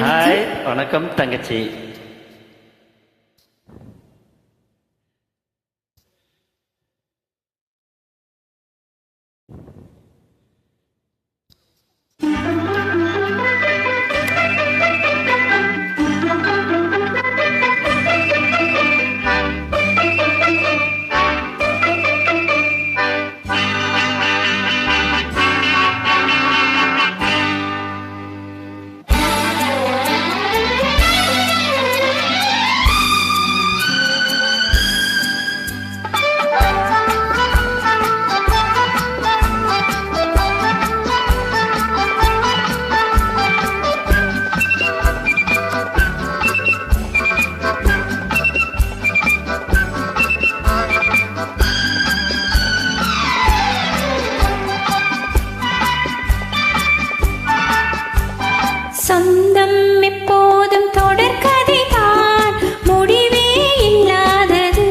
Hi, வணக்கம் தங்கச்சி. சொந்தம் எப்போதும் தொடர்கதைதான், முடிவே இல்லாதது.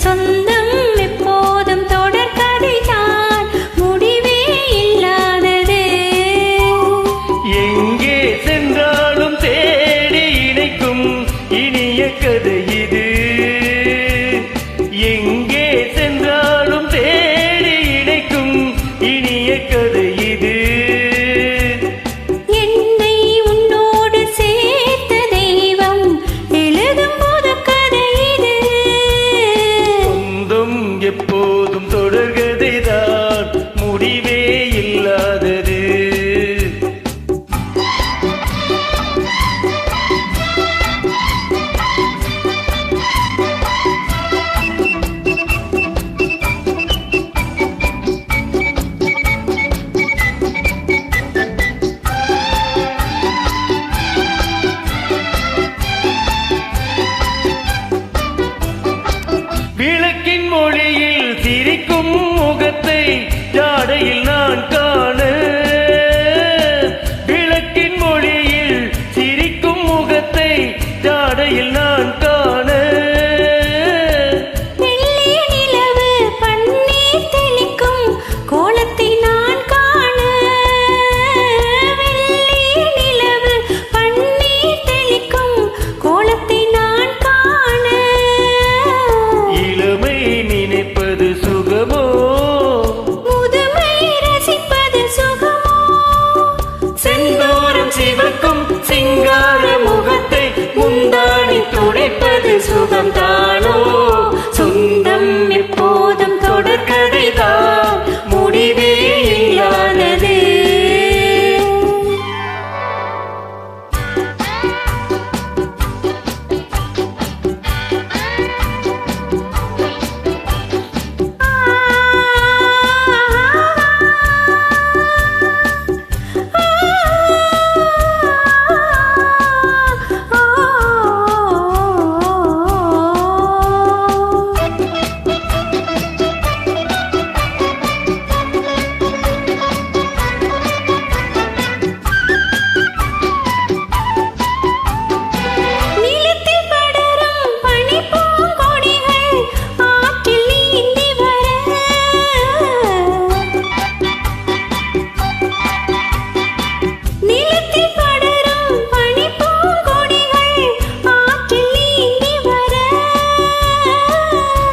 சொந்தம் எப்போதும் தொடர்கதைதான், முடிவே இல்லாதது. எங்கே சென்றாலும் தேடி இணைக்கும் இனிய கதை இது. எங்கே சென்றாலும் தேடி இணைக்கும் இனிய கதை இது. எப்போதும் தொடர்கதைதான், முடிவே இல்லாதது. விளக்கின் மொழியில் சிரிக்கும் முகத்தை ஜாடையில் நான் காண. விளக்கின் மொழியில் சிரிக்கும் முகத்தை ஜாடையில் நான் காண. வெள்ளி நிலவு பன்னீர் தெளிக்கும் கோலத்தை நான் காண. வெள்ளி நிலவு பன்னீர் தெளிக்கும் கோலத்தை நான் காண. இளமை நினைப்பது சுகமோ, முதுமை ரசிப்பது சுகமோ? செந்தூரம் சிவக்கும் சிங்கார முகத்தை முந்தாணி துடைப்பது சுகம்தானோ? சொந்தம் எப்போதும் தொடர்கதைதான், முடிவே இல்லாதது.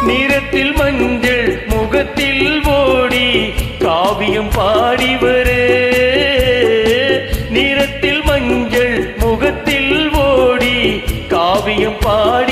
நிறத்தில் மஞ்சள் முகத்தில் ஓடி காவியம் பாடி வர. நிறத்தில் மஞ்சள் முகத்தில் ஓடி காவியம் பாடி